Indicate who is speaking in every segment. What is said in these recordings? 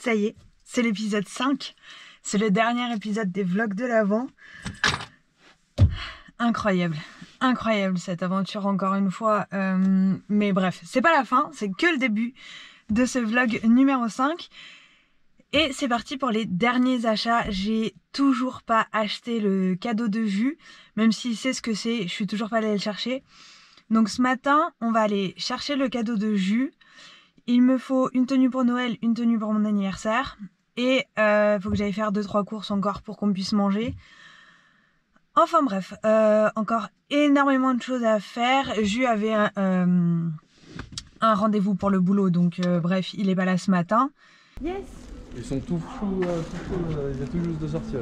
Speaker 1: Ça y est, c'est l'épisode 5. C'est le dernier épisode des vlogs de l'Avent. Incroyable. Incroyable cette aventure encore une fois. Mais bref, c'est pas la fin, c'est que le début de ce vlog numéro 5. Et c'est parti pour les derniers achats. J'ai toujours pas acheté le cadeau de jus, même s'il sait ce que c'est, je suis toujours pas allée le chercher. Donc ce matin, on va aller chercher le cadeau de jus. Il me faut une tenue pour Noël, une tenue pour mon anniversaire. Et faut que j'aille faire 2-3 courses encore pour qu'on puisse manger. Enfin bref, encore énormément de choses à faire. Jus avait un rendez-vous pour le boulot, donc bref, il est pas là ce matin. Yes.
Speaker 2: Ils sont tout fous, il vient tout juste de sortir.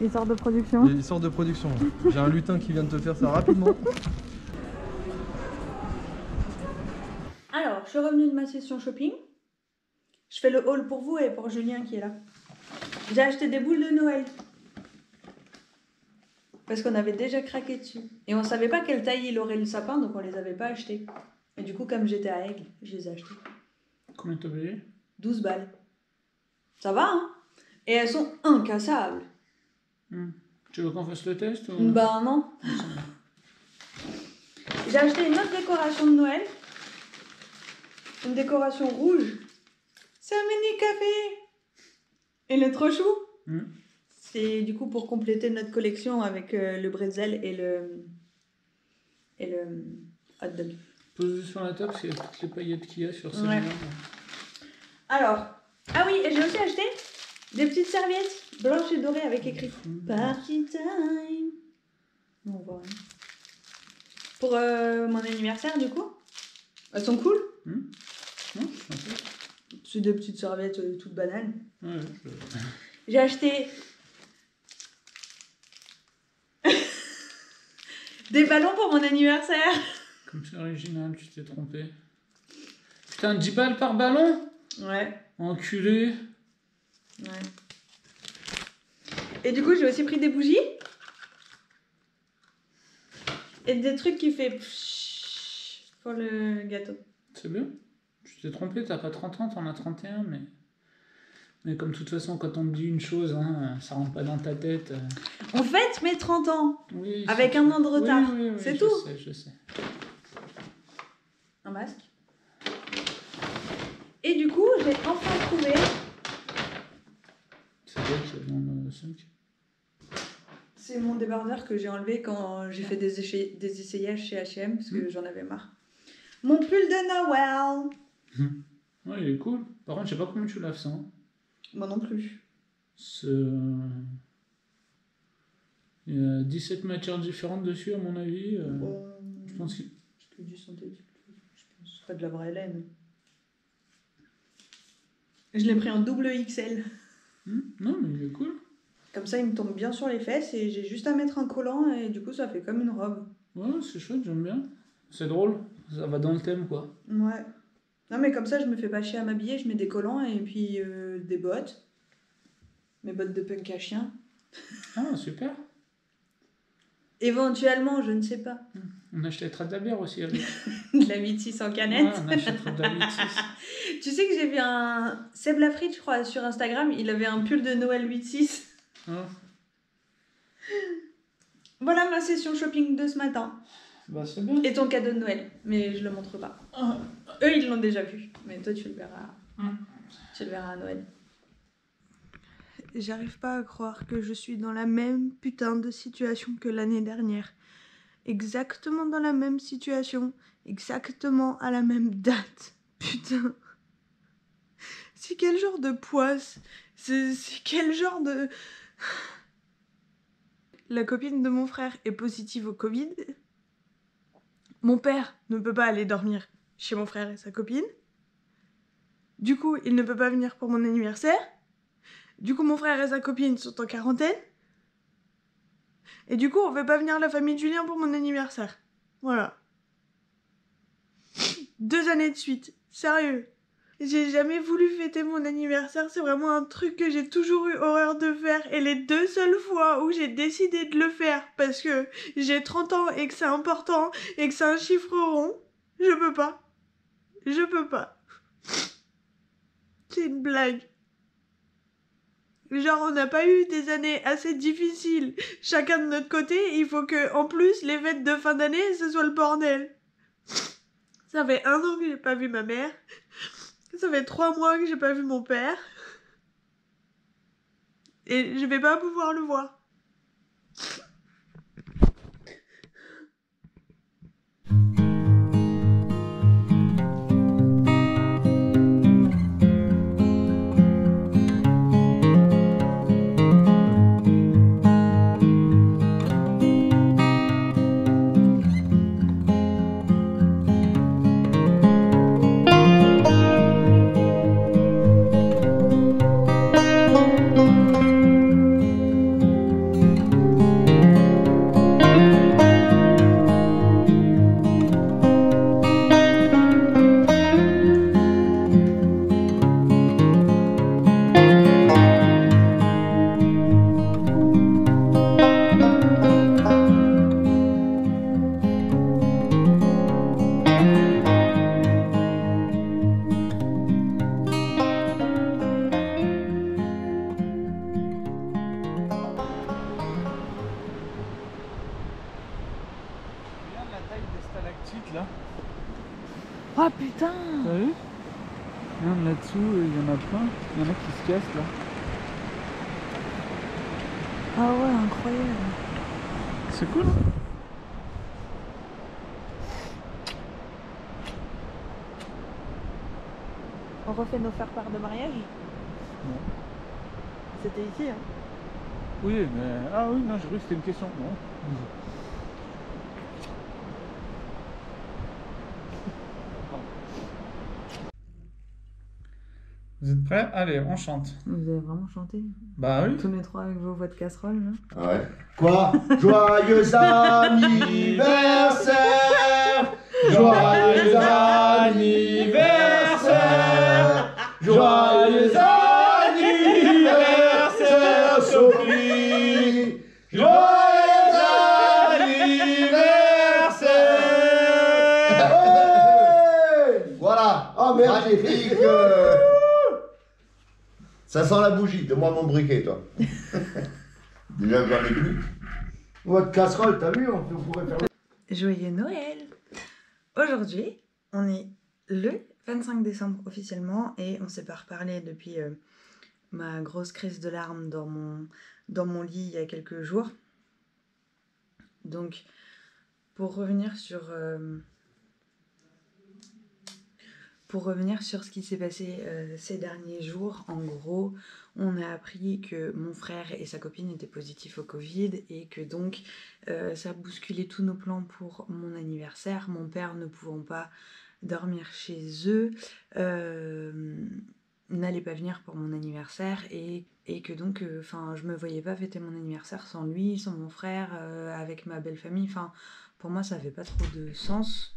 Speaker 1: Il sort de production.
Speaker 2: Il sort de production. J'ai un lutin qui vient de te faire ça rapidement.
Speaker 1: Alors, je suis revenue de ma session shopping. Je fais le haul pour vous et pour Julien qui est là. J'ai acheté des boules de Noël. Parce qu'on avait déjà craqué dessus. Et on savait pas quelle taille il aurait le sapin, donc on les avait pas achetés. Et du coup, comme j'étais à Aigle, je les ai achetés.
Speaker 3: Combien t'as payé?
Speaker 1: 12 balles. Ça va, hein? Et elles sont incassables.
Speaker 3: Tu veux qu'on fasse le test ou...
Speaker 1: Bah non. J'ai acheté une autre décoration de Noël. Une décoration rouge. C'est un mini café. Il est trop chou. C'est du coup pour compléter notre collection avec le bretzel et le hot dog.
Speaker 3: Pose-le sur la table parce qu'il y a toutes les paillettes qu'il y a sur ce
Speaker 1: Ouais. Alors, ah oui, et j'ai aussi acheté des petites serviettes blanches et dorées avec écrit Party Time. On voit rien. Pour mon anniversaire, du coup. Elles sont cool.
Speaker 3: Non, je suis sympa.
Speaker 1: C'est des petites serviettes toutes bananes.
Speaker 3: Ouais,
Speaker 1: J'ai acheté des ballons pour mon anniversaire.
Speaker 3: Comme c'est original, tu t'es trompé. Putain, 10 balles par ballon?
Speaker 1: Ouais.
Speaker 3: Enculé.
Speaker 1: Ouais. Et du coup, j'ai aussi pris des bougies. Et des trucs qui fait pfff pour le gâteau.
Speaker 3: C'est bien. Tu t'es trompé, t'as pas 30 ans, t'en as 31, mais... Mais comme de toute façon, quand on te dit une chose, hein, ça rentre pas dans ta tête.
Speaker 1: On fête mes 30 ans.
Speaker 3: Oui,
Speaker 1: avec un an de retard.
Speaker 3: Oui,
Speaker 1: c'est
Speaker 3: je
Speaker 1: tout.
Speaker 3: sais, je sais.
Speaker 1: Un masque. Et du coup, j'ai enfin trouvé...
Speaker 3: C'est quoi qui est dans le 5?
Speaker 1: C'est mon débardeur que j'ai enlevé quand j'ai fait des essayages chez H&M parce que j'en avais marre. Mon pull de Noël.
Speaker 3: Ouais, il est cool. Par contre, je sais pas comment tu laves ça. Hein.
Speaker 1: Moi non plus.
Speaker 3: Il y a 17 matières différentes dessus, à mon avis. Je pense que...
Speaker 1: C'est que du synthétique. Je pense pas de la vraie laine. Je l'ai pris en double XL.
Speaker 3: Non, mais il est cool.
Speaker 1: Comme ça, il me tombe bien sur les fesses et j'ai juste à mettre un collant et du coup, ça fait comme une robe.
Speaker 3: Ouais, c'est chouette, j'aime bien. C'est drôle, ça va dans le thème, quoi.
Speaker 1: Ouais. Non, mais comme ça, je me fais pas chier à m'habiller, je mets des collants et puis des bottes. Mes bottes de punk à chien.
Speaker 3: Ah, super.
Speaker 1: Éventuellement, je ne sais pas.
Speaker 3: On achètera de la bière aussi avec.
Speaker 1: De la 8-6 en canette.
Speaker 3: Ouais, on achètera de la 8-6.
Speaker 1: Tu sais que j'ai vu un... Seb Lafrite, je crois, sur Instagram, il avait un pull de Noël 8-6.
Speaker 3: Ah.
Speaker 1: Voilà ma session shopping de ce matin.
Speaker 3: Bah, c'est bien.
Speaker 1: Et ton cadeau de Noël. Mais je le montre pas. Eux, ils l'ont déjà vu. Mais toi, tu le verras. Tu le verras à Noël. J'arrive pas à croire que je suis dans la même putain de situation que l'année dernière. Exactement dans la même situation. Exactement à la même date. Putain. C'est quel genre de poisse? C'est quel genre de... La copine de mon frère est positive au Covid. Mon père ne peut pas aller dormir chez mon frère et sa copine. Du coup, il ne peut pas venir pour mon anniversaire. Du coup, mon frère et sa copine sont en quarantaine. Et du coup, on fait pas venir la famille de Julien pour mon anniversaire. Voilà. 2 années de suite. Sérieux. J'ai jamais voulu fêter mon anniversaire, c'est vraiment un truc que j'ai toujours eu horreur de faire. Et les 2 seules fois où j'ai décidé de le faire, parce que j'ai 30 ans et que c'est important, et que c'est un chiffre rond, je peux pas. Je peux pas. C'est une blague. Genre, on n'a pas eu des années assez difficiles. Chacun de notre côté, il faut que, en plus, les fêtes de fin d'année, ce soit le bordel. Ça fait 1 an que j'ai pas vu ma mère. Ça fait 3 mois que j'ai pas vu mon père. Et je vais pas pouvoir le voir.
Speaker 2: Regarde la taille des stalactites là.
Speaker 1: Oh putain!
Speaker 2: T'as vu? Regarde là-dessous, il y en a plein. Il y en a qui se cassent là.
Speaker 1: Ah ouais, incroyable.
Speaker 2: C'est cool, hein?
Speaker 1: On refait nos faire-part de mariage?
Speaker 2: Non.
Speaker 1: C'était ici, hein?
Speaker 2: Oui, mais. Ah oui, non, j'ai cru que c'était une question. Non.
Speaker 3: Vous êtes prêts? Allez, on chante.
Speaker 1: Vous avez vraiment chanté?
Speaker 3: Bah oui.
Speaker 1: Tous les trois avec vos voix de casserole, là?
Speaker 4: Ouais. Quoi? Joyeux anniversaire! Joyeux anniversaire! Joyeux anniversaire, Sophie! Joyeux anniversaire! Voilà! Oh, magnifique! Ça sent la bougie, donne-moi mon briquet, toi. Déjà que j'en ai plus. Votre casserole, t'as vu, on pourrait faire le...
Speaker 1: Joyeux Noël! Aujourd'hui, on est le 25 décembre officiellement et on s'est pas reparlé depuis ma grosse crise de larmes dans mon lit il y a quelques jours. Donc, pour revenir sur ce qui s'est passé ces derniers jours, en gros, on a appris que mon frère et sa copine étaient positifs au Covid et que donc ça bousculait tous nos plans pour mon anniversaire. Mon père ne pouvant pas dormir chez eux, n'allait pas venir pour mon anniversaire et que donc je me voyais pas fêter mon anniversaire sans lui, sans mon frère, avec ma belle famille. Enfin, pour moi, ça avait pas trop de sens.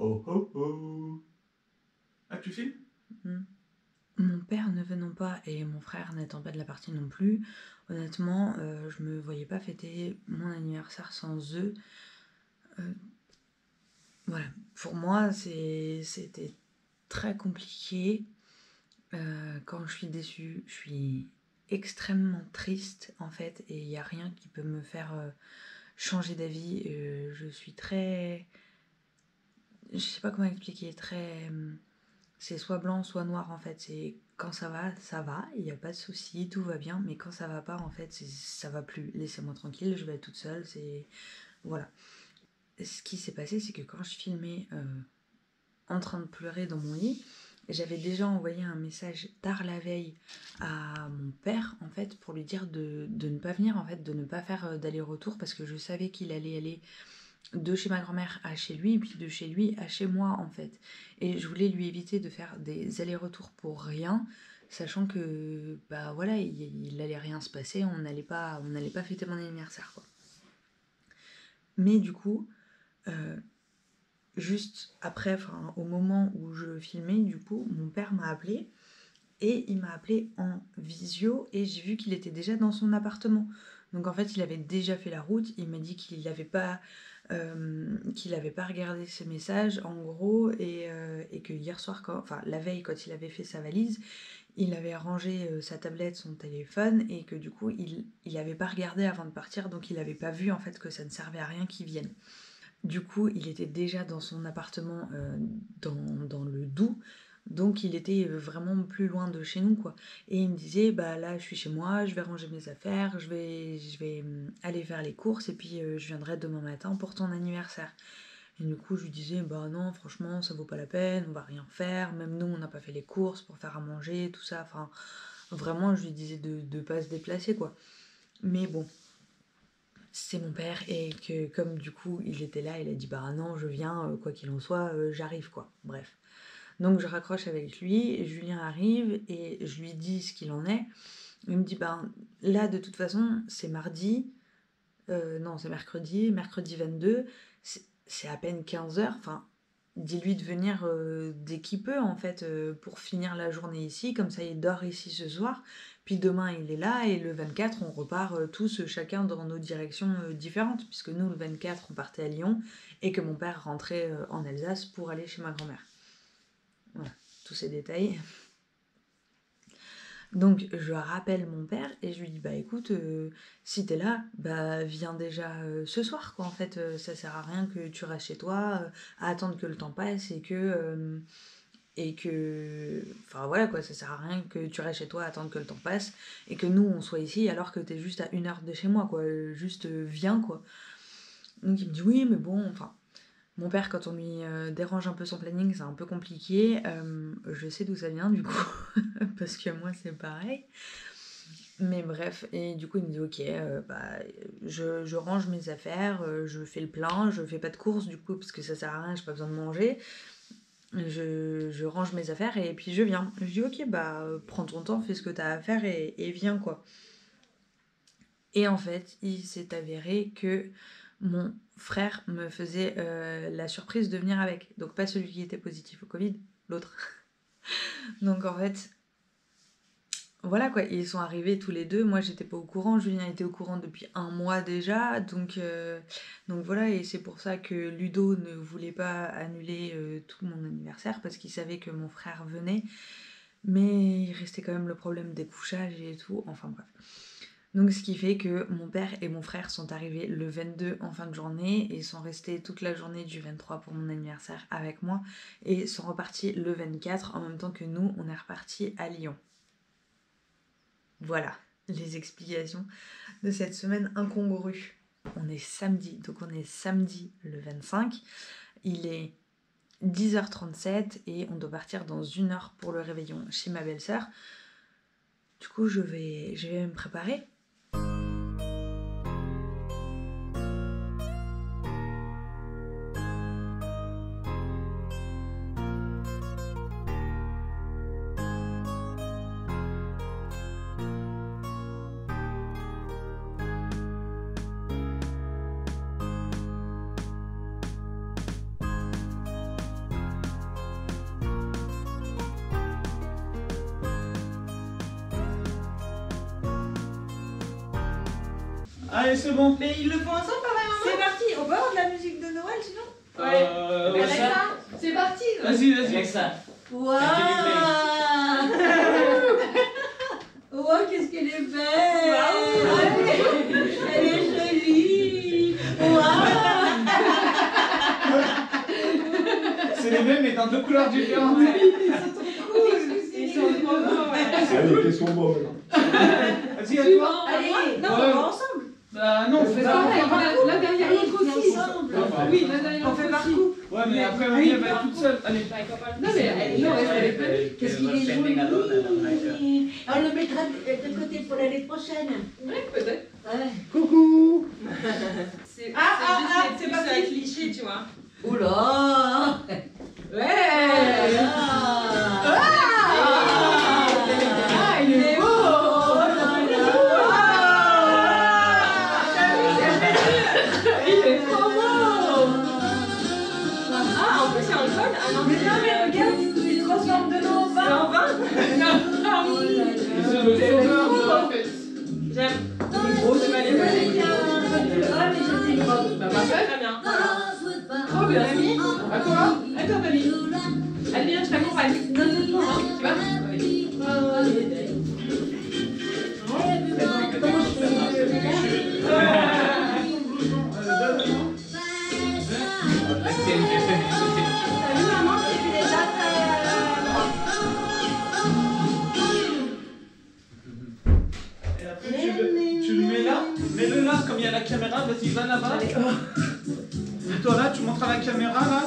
Speaker 4: Oh oh oh.
Speaker 2: Ah, tu filmes?
Speaker 1: Mon père ne venant pas et mon frère n'étant pas de la partie non plus, honnêtement, je me voyais pas fêter mon anniversaire sans eux. Voilà, pour moi, c'était très compliqué. Quand je suis déçue, je suis extrêmement triste en fait, et il n'y a rien qui peut me faire changer d'avis. Je suis très... Je sais pas comment expliquer, très... C'est soit blanc, soit noir en fait. C'est quand ça va, il n'y a pas de souci, tout va bien. Mais quand ça va pas, en fait, ça va plus. Laissez-moi tranquille, je vais être toute seule. Voilà. Ce qui s'est passé, c'est que quand je filmais en train de pleurer dans mon lit, j'avais déjà envoyé un message tard la veille à mon père en fait pour lui dire de ne pas venir en fait, de ne pas faire d'aller-retour parce que je savais qu'il allait aller de chez ma grand-mère à chez lui, et puis de chez lui à chez moi en fait. Et je voulais lui éviter de faire des allers-retours pour rien, sachant que bah voilà, il allait rien se passer, on n'allait pas fêter mon anniversaire quoi. Mais du coup, juste après, au moment où je filmais, du coup, mon père m'a appelé et il m'a appelé en visio et j'ai vu qu'il était déjà dans son appartement. Donc en fait, il avait déjà fait la route. Il m'a dit qu'il n'avait pas regardé ses messages en gros et que hier soir, la veille, quand il avait fait sa valise, il avait rangé sa tablette, son téléphone, et que du coup il avait pas regardé avant de partir, donc il avait pas vu en fait que ça ne servait à rien qu'il vienne. Du coup il était déjà dans son appartement dans le Doubs, donc il était vraiment plus loin de chez nous quoi. Et il me disait bah là je suis chez moi, je vais ranger mes affaires, je vais aller faire les courses et puis je viendrai demain matin pour ton anniversaire. Et du coup je lui disais bah non franchement ça vaut pas la peine, on va rien faire, même nous on n'a pas fait les courses pour faire à manger, tout ça, enfin vraiment je lui disais de pas se déplacer quoi. Mais bon, c'est mon père et que comme du coup il était là, il a dit bah non je viens, quoi qu'il en soit, j'arrive quoi, bref. Donc je raccroche avec lui, Julien arrive et je lui dis ce qu'il en est. Il me dit bah là de toute façon c'est mardi, non c'est mercredi 22, c'est à peine 15h, enfin dis-lui de venir dès qu'il peut en fait pour finir la journée ici, comme ça il dort ici ce soir, puis demain il est là et le 24 on repart tous chacun dans nos directions différentes, puisque nous le 24 on partait à Lyon et que mon père rentrait en Alsace pour aller chez ma grand-mère. Voilà, tous ces détails. Donc je rappelle mon père et je lui dis bah écoute si t'es là bah viens déjà ce soir quoi, en fait ça sert à rien que tu restes chez toi à attendre que le temps passe et que enfin voilà quoi, ça sert à rien que tu restes chez toi à attendre que le temps passe et que nous on soit ici alors que t'es juste à 1 heure de chez moi quoi, juste viens quoi. Donc il me dit oui mais bon enfin mon père, quand on lui dérange un peu son planning, c'est un peu compliqué. Je sais d'où ça vient, du coup, parce que moi, c'est pareil. Mais bref, et du coup, il me dit, ok, je range mes affaires, je fais le plein, je fais pas de courses, du coup, parce que ça sert à rien, j'ai pas besoin de manger. Je range mes affaires et puis je viens. Je dis, ok, prends ton temps, fais ce que t'as à faire et viens, quoi. Et en fait, il s'est avéré que mon frère me faisait la surprise de venir avec. Donc pas celui qui était positif au Covid, l'autre. Donc en fait, voilà quoi, ils sont arrivés tous les deux. Moi j'étais pas au courant, Julien était au courant depuis 1 mois déjà. Donc voilà, et c'est pour ça que Ludo ne voulait pas annuler tout mon anniversaire, parce qu'il savait que mon frère venait. Mais il restait quand même le problème des couchages et tout, enfin bref. Donc ce qui fait que mon père et mon frère sont arrivés le 22 en fin de journée et sont restés toute la journée du 23 pour mon anniversaire avec moi et sont repartis le 24 en même temps que nous, on est repartis à Lyon. Voilà les explications de cette semaine incongrue. On est samedi, donc on est samedi le 25, il est 10h37 et on doit partir dans 1 heure pour le réveillon chez ma belle-sœur. Du coup je vais me préparer.
Speaker 3: Allez, c'est bon.
Speaker 5: Mais ils le font ensemble pareil, maman. C'est parti, on peut avoir de la musique de Noël sinon?
Speaker 3: Ouais.
Speaker 5: Alexa, c'est parti.
Speaker 3: Vas-y.
Speaker 2: Alexa.
Speaker 5: Waouh. Waouh, qu'est-ce qu'elle est belle. Elle est jolie. Waouh.
Speaker 3: C'est les mêmes mais dans 2 couleurs différentes.
Speaker 5: Ils sont trop cool. Ils sont trop beaux.
Speaker 4: Allez, qu'est-ce qu'on voit maintenant?
Speaker 3: Vas-y, à toi.
Speaker 5: Allez, non, on va ensemble.
Speaker 3: Bah non, on fait ça.
Speaker 5: Là derrière l'autre aussi. Oui, là derrière l'autre aussi.
Speaker 3: Ouais, mais après, Marie, elle va être toute seule. Allez.
Speaker 5: Non, mais elle est belle. Qu'est-ce qu'il est joli.
Speaker 6: On le mettra de côté pour l'année prochaine.
Speaker 5: Oui, peut-être.
Speaker 6: Ouais.
Speaker 4: Coucou.
Speaker 5: C'est parti. Cliché, tu vois.
Speaker 6: Oula.
Speaker 5: Ouais.
Speaker 6: Il est beau.
Speaker 5: Il est trop beau. En plus, c'est en jaune. Ah non, mais regarde, il transforme de l'eau en vin. En vin.
Speaker 3: C'est le sauveur de la fête.
Speaker 5: J'aime.
Speaker 6: Il est gros, c'est magnifique. Ah, mais je sais pas.
Speaker 5: Bah, parfait, très bien.
Speaker 6: Trop bien.
Speaker 5: Mamie,
Speaker 3: À toi.
Speaker 5: mamie. Allez, viens, je t'accompagne. Tu vas? Oui.
Speaker 3: Mets-le là, comme il y a la caméra, vas-y, va là-bas. Mets-toi là, tu montres à la caméra là.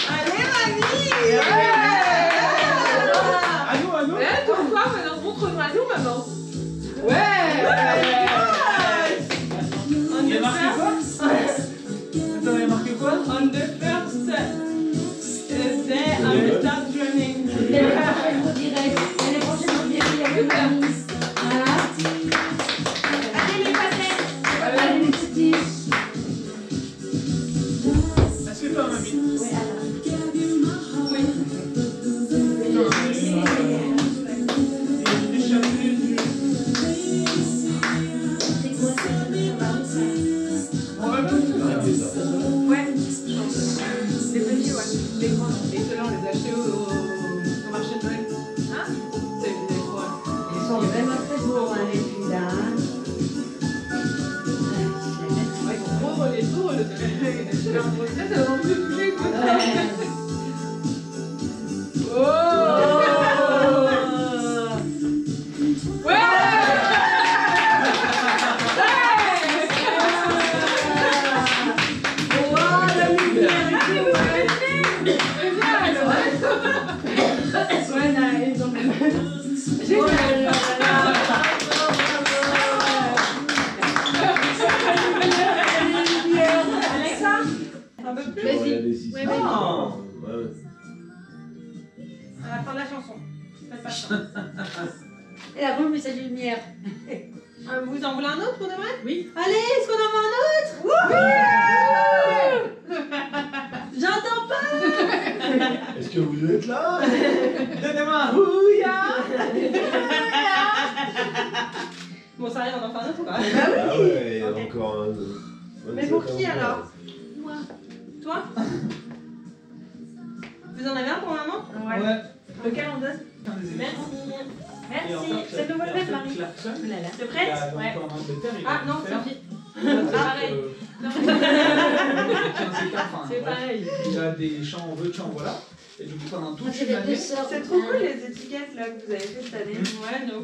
Speaker 1: Allez, mamie.
Speaker 3: À nous.
Speaker 5: Ouais, toi, maintenant, montre-moi à nous, maman. Ouais.
Speaker 3: Il y a marqué quoi? Attends, il y a marqué quoi?
Speaker 5: On the first day, I start running.
Speaker 6: L'année prochaine, on dirait. L'année prochaine, on dirait. Il y a le permis. Voilà. Allez, les patates. Allez, les petits.
Speaker 3: Assieds-toi, mamie.
Speaker 6: Ouais, alors. C'est quoi ça?
Speaker 5: Ouais, les petits, ouais. Les grands. Et ceux-là, on les a achetés au marché de Noël. Hein? C'est des quoi?
Speaker 6: Ils sont vraiment très beaux, hein, les filles là.
Speaker 5: Ouais, ils sont trop les tours, le super entretien, ça va envie de toucher, quoi. Oh! Ouais! Alexa, un peu plus.
Speaker 6: Vas-y.
Speaker 5: Ouais,
Speaker 3: Non.
Speaker 5: à la fin de la chanson. Faites pas ça.
Speaker 6: Et la boule, mais c'est lumière.
Speaker 5: Vous en voulez un autre pour demain?
Speaker 6: Oui.
Speaker 5: Allez, est-ce qu'on en veut un autre? J'entends pas.
Speaker 4: Est-ce que vous êtes là?
Speaker 3: Donnez-moi un
Speaker 5: Ouya. Bon, ça arrive, on en fait un autre ou pas?
Speaker 4: Ah ouais, il y a
Speaker 5: Ok.
Speaker 4: encore un.
Speaker 5: Mais pour qui alors?
Speaker 6: Moi.
Speaker 5: Toi? Vous en avez un pour maman?
Speaker 3: Ouais.
Speaker 5: Lequel on donne? Merci. Merci. C'est le nouveau le même, Marie. T'es prête? Ouais. Ah non, Sophie. C'est pareil. C'est pareil.
Speaker 3: Il a des champs en veux, champs en voilà. Et du coup, pendant toute
Speaker 6: C'est
Speaker 3: une
Speaker 6: les deux
Speaker 3: année.
Speaker 6: sœurs.
Speaker 1: C'est trop cool les étiquettes là que vous avez fait cette année.
Speaker 5: Ouais, nous.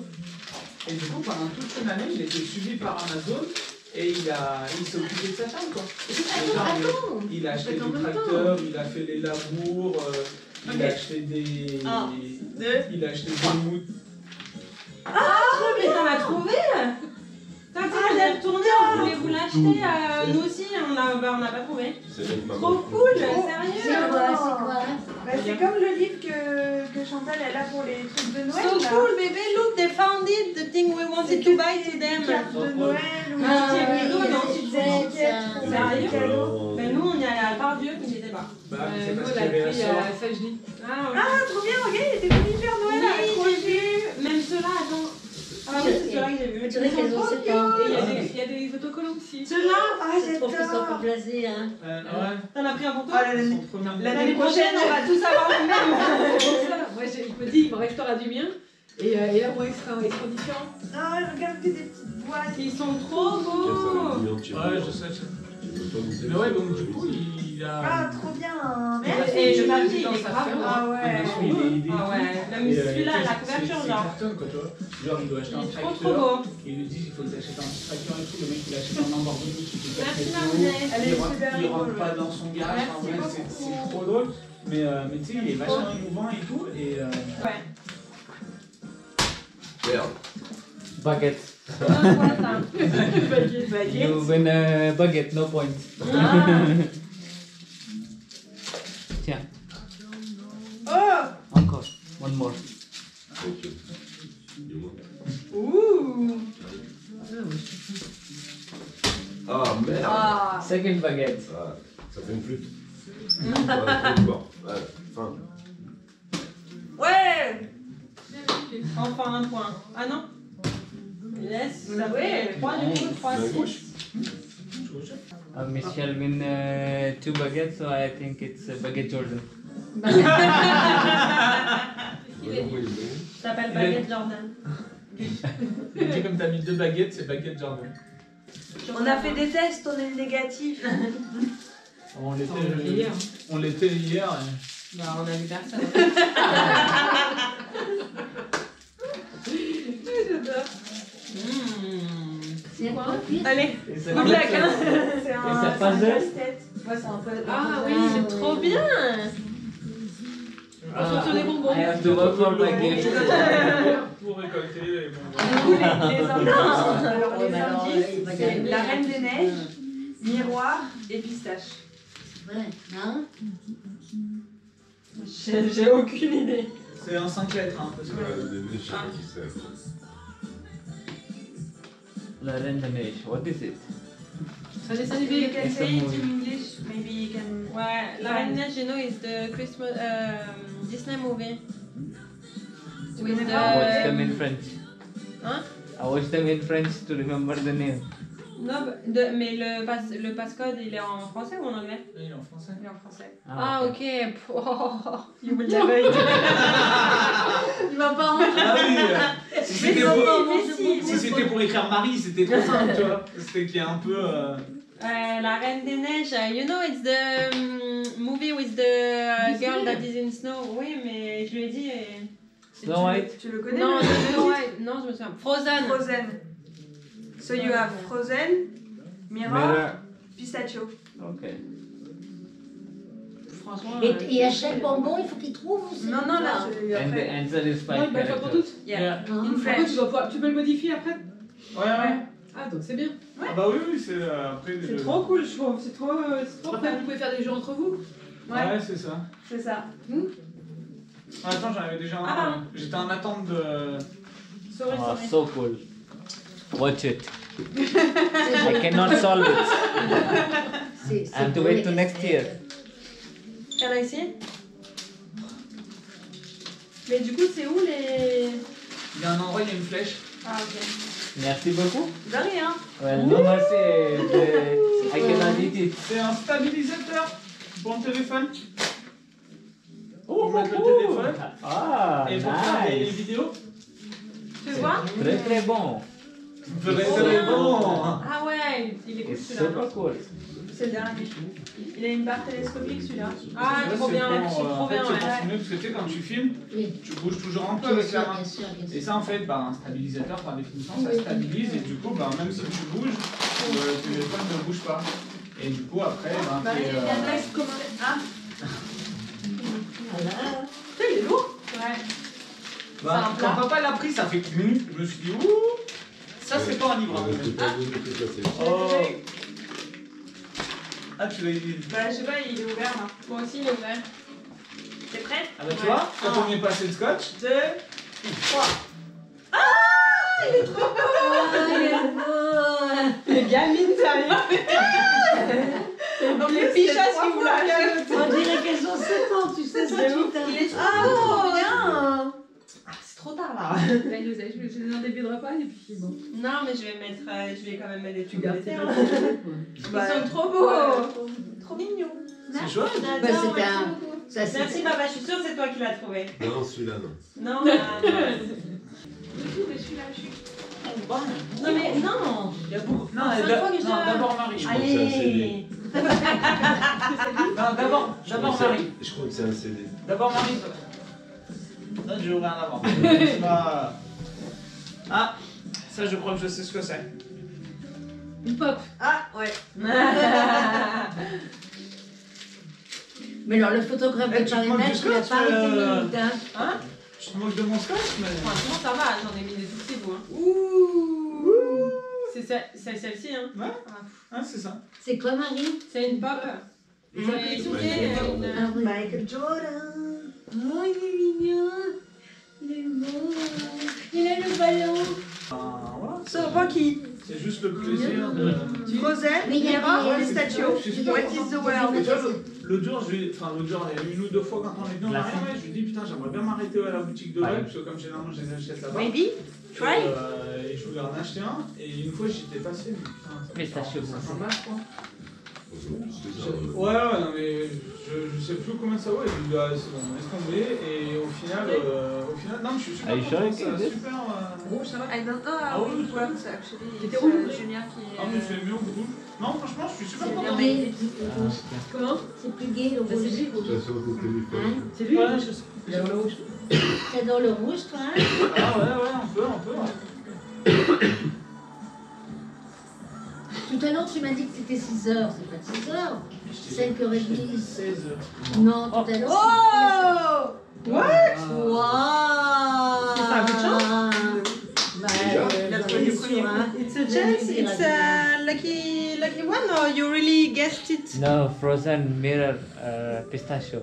Speaker 3: Et du coup, pendant toute une année, il était suivi par Amazon et il s'est occupé de sa femme, quoi.
Speaker 6: Attends.
Speaker 3: Il a acheté
Speaker 5: Faites en
Speaker 3: des
Speaker 5: même temps.
Speaker 3: tracteurs, il a fait les labours, il
Speaker 5: Ok.
Speaker 3: a acheté des.
Speaker 5: Un, deux.
Speaker 3: Il a acheté des moutons.
Speaker 5: Trop bien, on l'a trouvé. Quand il a retourné, on voulait vous l'acheter. Nous aussi, on n'a pas trouvé.
Speaker 4: C'est avec maman.
Speaker 5: Trop cool,
Speaker 6: C'est
Speaker 5: sérieux.
Speaker 6: quoi? C'est quoi?
Speaker 1: Bah, c'est comme le livre que Chantal elle a pour les trucs de Noël.
Speaker 5: So
Speaker 1: là.
Speaker 5: cool, baby. Look, they found it. The thing we wanted to buy to them.
Speaker 1: Carte de Noël ou
Speaker 6: Ah,
Speaker 1: des
Speaker 5: oui,
Speaker 1: rideaux,
Speaker 5: oui,
Speaker 1: des
Speaker 5: non,
Speaker 1: petites
Speaker 6: c'est
Speaker 1: étiquettes
Speaker 6: ça.
Speaker 1: pour
Speaker 5: Sérieux
Speaker 1: les cadeaux.
Speaker 5: Mais nous, on y allait à Pardieu qui n'était pas.
Speaker 3: Bah, c'est
Speaker 5: nous,
Speaker 3: parce
Speaker 5: on
Speaker 3: qu'il y
Speaker 5: l'a
Speaker 3: avait un
Speaker 5: pris
Speaker 3: sort.
Speaker 5: à Sajdi. Ah,
Speaker 1: Ah, trop bien, regarde, il était venu faire Noël là.
Speaker 5: oui,
Speaker 1: Trop
Speaker 5: j'ai
Speaker 1: bien.
Speaker 5: vu. Même ceux-là, attends. Ah oui, c'est ceux-là que j'ai vu.
Speaker 6: On dirait qu'elles ont 7 ans.
Speaker 5: Et il y a des autocollants aussi.
Speaker 1: Ceux-là, ah,
Speaker 6: C'est trop qu'ils sont
Speaker 1: j'adore.
Speaker 6: pas placés, hein.
Speaker 3: Ouais.
Speaker 5: T'en as pris un pour
Speaker 1: Oh,
Speaker 5: toi?
Speaker 1: l'année
Speaker 5: L'année prochaine, on va tous avoir le même.
Speaker 7: Moi, il me dit, il me restera du mien. Et là, moi, il sera différent.
Speaker 1: Ah, regarde que des petites boîtes.
Speaker 5: Ils sont trop beaux.
Speaker 3: Ouais, je sais. Mais ouais, donc du coup, il a.
Speaker 1: Ah, trop bien.
Speaker 5: Et le papier, il est grave beau.
Speaker 1: Ah ouais.
Speaker 5: Ah ouais, même celui-là, la couverture, genre.
Speaker 3: Carton, quoi, tu vois. Genre, il doit acheter
Speaker 5: Il
Speaker 3: un
Speaker 5: est trop
Speaker 3: tracteur.
Speaker 5: beau.
Speaker 3: Et il lui dit il faut que tu achètes un petit tracteur et tout. Le mec, il achète un Lamborghini qui fait 4
Speaker 5: Merci,
Speaker 3: mètres de
Speaker 5: Marie.
Speaker 3: haut.
Speaker 1: Elle est super
Speaker 3: Il rentre
Speaker 1: drôle.
Speaker 3: pas dans son garage.
Speaker 5: Merci
Speaker 3: En vrai,
Speaker 5: beaucoup.
Speaker 3: c'est trop drôle. Mais tu sais, il est vachement émouvant et tout. Et.
Speaker 5: Ouais.
Speaker 4: Merde.
Speaker 2: Baguette.
Speaker 5: Donne-moi ça.
Speaker 2: You win a baguette, no points.
Speaker 5: Ah.
Speaker 2: Tiens,
Speaker 1: Oh,
Speaker 2: encore. One more.
Speaker 4: Ok. Dis-moi.
Speaker 5: Ouh.
Speaker 4: Ah merde.
Speaker 5: Ah.
Speaker 2: Second baguette.
Speaker 4: Ah, ça fait une flûte. Ouais, trop fort. Ouais, fin.
Speaker 1: ouais.
Speaker 5: Enfin un point. Ah non? Yes. Ça fait 3 du coup, 3,
Speaker 4: Main
Speaker 5: 6.
Speaker 4: gauche.
Speaker 2: Michelle win 2 baguettes, so I think it's baguette Jordan.
Speaker 5: Ça s'appelle Baguette Jordan.
Speaker 3: Il dit comme t'as mis 2 baguettes, c'est baguette Jordan.
Speaker 1: On a fait des tests, on est négatif.
Speaker 3: On l'était
Speaker 7: hier.
Speaker 3: On l'était hier.
Speaker 5: Bah, on a vu personne.
Speaker 7: quoi.
Speaker 5: Allez,
Speaker 2: Et ça
Speaker 5: good luck, hein.
Speaker 1: C'est un
Speaker 2: ça puzzle
Speaker 1: casse-tête. Ouais, c'est un peu.
Speaker 5: Ah oui, c'est trop bien.
Speaker 7: On se sur les bonbons.
Speaker 2: I have to work for my gift.
Speaker 3: Pour récolter les bonbons.
Speaker 1: Les indices. Alors,
Speaker 6: Ouais,
Speaker 1: les
Speaker 6: mais alors,
Speaker 1: indices,
Speaker 6: il va y
Speaker 1: c'est
Speaker 6: aller.
Speaker 1: la Reine des Neiges, miroir et pistache.
Speaker 6: Ouais, hein?
Speaker 5: J'ai aucune idée.
Speaker 3: C'est en 5 lettres, hein, parce que.
Speaker 2: La Reine des Neiges, what is it?
Speaker 7: Un dessin
Speaker 1: You
Speaker 7: animé.
Speaker 1: can say it in English, maybe you can.
Speaker 5: Ouais, La Reine des Neiges, you know, is the Christmas Disney movie. With
Speaker 2: I watched them in
Speaker 5: the...
Speaker 2: French.
Speaker 5: Hein?
Speaker 2: I watched them in French to remember the name.
Speaker 5: Non, mais le passcode, il est en français ou en anglais?
Speaker 3: Il est en français.
Speaker 1: Il est en français.
Speaker 5: Ah, ok. Oh, you will never eat.
Speaker 6: Il va pas manger.
Speaker 3: Ah oui Si c'était
Speaker 1: Mais
Speaker 3: pour,
Speaker 1: si,
Speaker 3: si c'était pour écrire Marie, c'était trop simple, tu vois. C'était qu'il y a un peu.
Speaker 5: La Reine des Neiges, you know, it's the movie with the girl that is in snow. Oui, mais je lui ai dit.
Speaker 2: Snow White?
Speaker 1: Tu le connais?
Speaker 5: Non,
Speaker 1: le
Speaker 5: Snow
Speaker 1: titre?
Speaker 5: White. Non, je me souviens. Frozen.
Speaker 1: Frozen. So you have Frozen, Mirror,
Speaker 2: Mirror.
Speaker 1: Pistachio.
Speaker 2: Ok.
Speaker 5: Franchement.
Speaker 6: Et à chaque bonbon, il faut qu'il trouve aussi.
Speaker 1: Non, non, là, je.
Speaker 2: And the
Speaker 1: Après.
Speaker 2: answer is
Speaker 7: Ouais,
Speaker 2: 5
Speaker 7: bah, pour
Speaker 2: characters.
Speaker 7: toutes.
Speaker 1: Yeah.
Speaker 6: Hein?
Speaker 1: In
Speaker 7: Après,
Speaker 1: French.
Speaker 7: tu peux le modifier après.
Speaker 3: Ouais.
Speaker 7: Ah, donc c'est bien.
Speaker 3: Ah bah oui, c'est après.
Speaker 7: C'est trop cool, je trouve. C'est trop
Speaker 3: Après,
Speaker 7: fun. Vous pouvez faire des jeux entre vous.
Speaker 3: Ouais, c'est ça.
Speaker 1: C'est ça.
Speaker 3: Ah, attends, j'en avais déjà un.
Speaker 5: Ah.
Speaker 3: J'étais en attente de.
Speaker 5: Sorry,
Speaker 2: Ah,
Speaker 5: sorry.
Speaker 2: so cool. Watch it. I cannot solve it. I have to wait till next year.
Speaker 5: Can I see? Mais du coup, c'est où les.
Speaker 3: Il y a un endroit, il y a une flèche.
Speaker 5: Ah, ok.
Speaker 2: Merci beaucoup.
Speaker 1: De rien.
Speaker 2: Well, no mercy. I cannot eat it.
Speaker 3: C'est un stabilisateur pour le téléphone.
Speaker 2: Oh,
Speaker 3: Pour mettre le téléphone.
Speaker 2: Ah,
Speaker 3: Et pour faire des
Speaker 2: nice.
Speaker 3: vidéos.
Speaker 5: Tu veux voir?
Speaker 2: Très très bon.
Speaker 3: Très bon.
Speaker 5: Ah ouais, il est cool
Speaker 2: It's
Speaker 5: celui-là.
Speaker 2: super cool.
Speaker 1: C'est le dernier. Il a une barre télescopique celui-là.
Speaker 5: Ah,
Speaker 3: Ouais,
Speaker 5: trop
Speaker 3: c'est
Speaker 5: bien,
Speaker 3: pour,
Speaker 5: trop
Speaker 3: en fait,
Speaker 5: bien,
Speaker 3: c'est pour
Speaker 5: ouais.
Speaker 3: filmer, parce que tu sais, quand tu filmes,
Speaker 6: Oui.
Speaker 3: tu bouges toujours un peu
Speaker 6: Bien
Speaker 3: avec la
Speaker 6: sûr,
Speaker 3: main.
Speaker 6: bien sûr, bien
Speaker 3: Et
Speaker 6: sûr.
Speaker 3: ça, en fait, bah, un stabilisateur, par définition, ça stabilise et du coup, bah, même si tu bouges, le téléphone ne bouge pas. Et du coup, après, bah,
Speaker 1: Bah, il
Speaker 3: t'es,
Speaker 1: y a de la commande. Ah,
Speaker 6: Voilà.
Speaker 1: putain, il est lourd. Ouais.
Speaker 3: bah, quand papa l'a pris, ça fait qu'une minute, je me suis dit, ouh, ça, c'est pas un livre. Oh. Ah, tu l'as dit.
Speaker 1: Bah, je sais pas, il est ouvert là.
Speaker 5: Moi aussi, il est ouvert.
Speaker 1: T'es prêt?
Speaker 3: Ah, bah, tu vois, quand on est passé le scotch,
Speaker 1: 2, 3.
Speaker 6: Ah, il est beau.
Speaker 5: Les gamines, sérieux.
Speaker 1: Donc
Speaker 5: Les pichasses qui vous lâchent.
Speaker 6: On dirait qu'elles ont 7 ans, tu sais, c'est tout.
Speaker 1: Il est trop bien.
Speaker 5: Ah, c'est trop tard là.
Speaker 7: Là, il nous a je les ai en début de repas et puis bon.
Speaker 5: Non, mais je vais mettre, je vais quand même mettre des
Speaker 7: Tu
Speaker 5: trucs
Speaker 7: gardes
Speaker 5: d'été,
Speaker 7: tes
Speaker 5: hein.
Speaker 7: petits.
Speaker 1: Bah,
Speaker 5: Ils sont trop beaux.
Speaker 1: ouais.
Speaker 5: Trop mignons.
Speaker 3: c'est chouette.
Speaker 5: J'adore,
Speaker 6: Bah, c'était
Speaker 5: merci
Speaker 6: un-
Speaker 5: beaucoup.
Speaker 6: Ça, c'est-
Speaker 5: Merci papa, je suis sûre que c'est toi qui l'as trouvé.
Speaker 8: Non, celui-là, non.
Speaker 5: Non,
Speaker 1: Mais celui-là, je suis.
Speaker 5: non mais non.
Speaker 3: Il y a beaucoup. Non,
Speaker 5: Cinq fois que je
Speaker 3: non,
Speaker 5: dois-
Speaker 3: d'abord Marie.
Speaker 8: Je crois que c'est un CD.
Speaker 5: Allez.
Speaker 3: Non, d'abord Marie.
Speaker 8: Je crois que c'est un CD.
Speaker 3: D'abord Marie. Non, j'ai ouvert un avant. C'est pas- Ah, ça, je crois que je sais ce que c'est.
Speaker 7: Une pop.
Speaker 1: Ah, ouais.
Speaker 6: Mais alors, le photographe
Speaker 3: Eh,
Speaker 6: de
Speaker 3: tu te moques
Speaker 6: Paris-Match,
Speaker 3: du
Speaker 6: il a
Speaker 3: scotch,
Speaker 6: pas été minute, hein.
Speaker 5: Hein?
Speaker 3: Je te moque de mon scotch, mais.
Speaker 5: Franchement, ça va, j'en ai mis des tout petits bouts. Hein.
Speaker 1: Ouh.
Speaker 5: C'est celle-ci, hein.
Speaker 3: Ouais.
Speaker 5: Ah,
Speaker 3: Ah, c'est ça.
Speaker 6: C'est quoi, Marie?
Speaker 5: c'est une pop.
Speaker 3: Et
Speaker 5: C'est
Speaker 3: ça,
Speaker 5: écoutez,
Speaker 6: Ah oui.
Speaker 1: Michael Jordan.
Speaker 6: Oh, il est mignon. Il est beau. Il a le ballon.
Speaker 3: voilà.
Speaker 1: So, Rocky.
Speaker 3: C'est juste le plaisir de.
Speaker 1: Frozen,
Speaker 6: Mais il y a
Speaker 1: Mirror,
Speaker 6: des-
Speaker 1: Pistachio.
Speaker 3: Je suis super
Speaker 1: What
Speaker 3: content.
Speaker 1: is the world?
Speaker 3: Et tu vois, l'autre jour, l'autre jour, il y a une ou deux fois quand on est venu en
Speaker 2: La
Speaker 3: arrière,
Speaker 2: fin.
Speaker 3: je lui dis putain, j'aimerais bien m'arrêter à la boutique de
Speaker 2: Ouais.
Speaker 3: Noël, parce que comme généralement je les achète là-bas.
Speaker 1: Maybe. Try.
Speaker 3: Et je voulais en acheter un, et une fois j'étais passé, mais putain,
Speaker 2: Pistachio.
Speaker 3: 500 balles quoi.
Speaker 8: Ouais.
Speaker 3: Ouais, non mais je sais plus combien ça vaut, et je lui dis ah, c'est bon, laisse tomber, et au final, non, je suis super
Speaker 2: Are you sure
Speaker 3: content,
Speaker 2: you
Speaker 3: c'est
Speaker 2: can do it?
Speaker 3: super.
Speaker 7: Rouge, ça va.
Speaker 1: I don't know
Speaker 3: Ah
Speaker 1: how
Speaker 3: oui,
Speaker 1: it works actually.
Speaker 7: C'était
Speaker 1: It's,
Speaker 7: rouge.
Speaker 1: Julien qui.
Speaker 3: Ah, mais c'est mieux beaucoup. Non, franchement, je suis super
Speaker 6: C'est
Speaker 3: content.
Speaker 6: bien, mais le rouge.
Speaker 7: Comment?
Speaker 6: C'est plus gai, le
Speaker 7: Bah, c'est
Speaker 6: rouge.
Speaker 7: lui.
Speaker 8: De toute façon, ton téléphone.
Speaker 7: C'est lui.
Speaker 3: Ouais, je sais.
Speaker 7: Il a le rouge.
Speaker 6: T'adores le rouge, toi, hein?
Speaker 3: Ah ouais, un peu. Ouais.
Speaker 6: tout à l'heure, tu m'as dit que c'était 6 heures. C'est pas 6 heures. 5h30.
Speaker 3: 16 heures.
Speaker 6: Non, tout à l'heure.
Speaker 5: Oh! What?
Speaker 6: Waouh!
Speaker 5: C'est un coup de chance?
Speaker 6: Bah,
Speaker 5: Il a trouvé le premier coup. It's a chance, it's a lucky one, or you really guessed it?
Speaker 2: No, frozen mirror pistachio.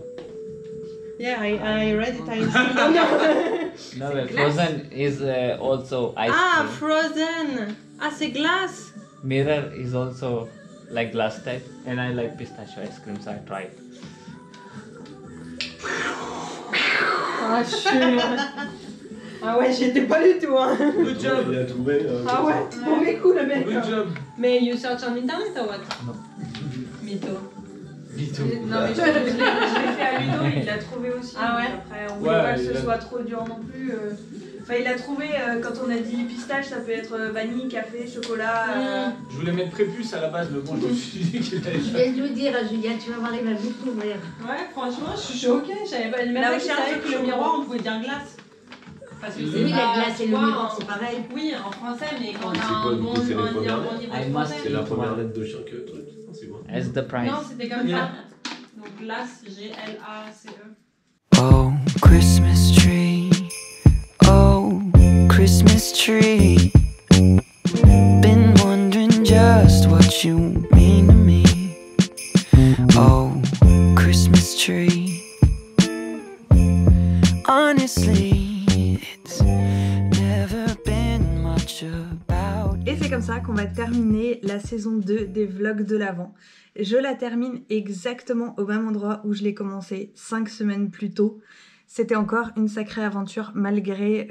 Speaker 5: Yeah, I read it.
Speaker 2: No, frozen is also ice
Speaker 5: Ah,
Speaker 2: cream.
Speaker 5: frozen. Ah, c'est glace.
Speaker 2: Mirror is also like glass type, and I like pistachio ice cream, so I tried.
Speaker 5: Ah, ah ouais, j'étais pas du tout, hein.
Speaker 3: Good job.
Speaker 8: Il a trouvé.
Speaker 5: Ah ouais, mauvais coup, le mec.
Speaker 3: Good job.
Speaker 5: Mais you search on internet or what?
Speaker 2: No.
Speaker 5: Mytho.
Speaker 7: Non mais je l'ai fait à Ludo, il l'a trouvé aussi.
Speaker 5: Ah ouais.
Speaker 7: Après, on voulait
Speaker 3: Ouais,
Speaker 7: pas que
Speaker 3: il
Speaker 7: ce
Speaker 3: a-
Speaker 7: soit trop dur non plus. Enfin, il a trouvé quand on a dit pistache, ça peut être vanille, café, chocolat.
Speaker 3: Je voulais mettre prépuce à la base, mais bon, je me suis dit qu'il allait
Speaker 6: Je viens de lui dire à Julia, tu vas voir, il va vite t'ouvrir.
Speaker 5: Ouais, franchement, je suis choquée. Je savais pas, même
Speaker 7: La
Speaker 5: pas que je
Speaker 7: recherche
Speaker 5: savais
Speaker 7: de
Speaker 5: que le
Speaker 7: chocolat.
Speaker 5: miroir, on pouvait dire glace. Parce que
Speaker 6: Oui,
Speaker 5: c'est
Speaker 6: la
Speaker 5: pas-
Speaker 6: glace et le
Speaker 5: tu vois,
Speaker 6: miroir,
Speaker 5: en-
Speaker 6: c'est pareil.
Speaker 5: Oui, en français, mais quand on
Speaker 8: C'est
Speaker 5: a
Speaker 8: quoi,
Speaker 5: un
Speaker 8: du coup,
Speaker 5: bon
Speaker 8: c'est les
Speaker 5: niveau
Speaker 8: premières
Speaker 5: de
Speaker 2: I
Speaker 5: français.
Speaker 2: must
Speaker 8: C'est la première lettre de chaque truc. Non, c'est quoi?
Speaker 2: As the price.
Speaker 5: Non, c'était comme
Speaker 3: Yeah.
Speaker 5: ça. Donc glace, G-L-A-C-E.
Speaker 9: Oh, Christmas tree. Oh, Christmas tree. Been wondering just what you mean to me. Oh, Christmas tree. Honestly, it's never been much about.
Speaker 1: Et c'est comme ça qu'on va terminer la saison 2 des vlogs de l'Avent. Je la termine exactement au même endroit où je l'ai commencé 5 semaines plus tôt. C'était encore une sacrée aventure malgré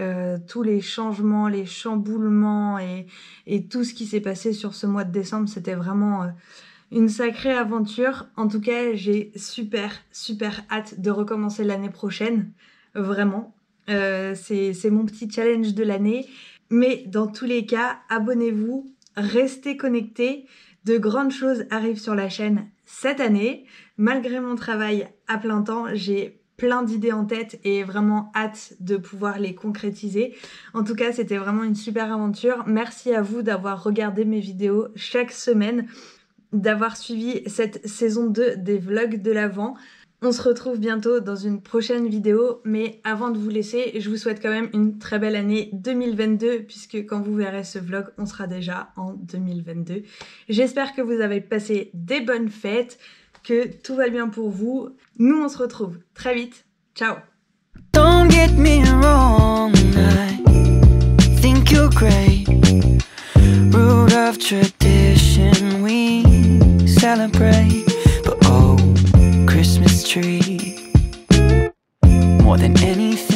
Speaker 1: tous les changements, les chamboulements et tout ce qui s'est passé sur ce mois de décembre. C'était vraiment une sacrée aventure. En tout cas, j'ai super hâte de recommencer l'année prochaine. Vraiment. C'est mon petit challenge de l'année. Mais dans tous les cas, abonnez-vous, restez connectés. De grandes choses arrivent sur la chaîne cette année. Malgré mon travail à plein temps, j'ai plein d'idées en tête et vraiment hâte de pouvoir les concrétiser. En tout cas, c'était vraiment une super aventure. Merci à vous d'avoir regardé mes vidéos chaque semaine, d'avoir suivi cette saison 2 des vlogs de l'Avent. On se retrouve bientôt dans une prochaine vidéo, mais avant de vous laisser, je vous souhaite quand même une très belle année 2022, puisque quand vous verrez ce vlog, on sera déjà en 2022. J'espère que vous avez passé des bonnes fêtes, que tout va bien pour vous. Nous, on se retrouve très vite. Ciao!
Speaker 9: Don't get me wrong, I think you're great. Root of tradition we celebrate. But oh, Christmas tree, more than anything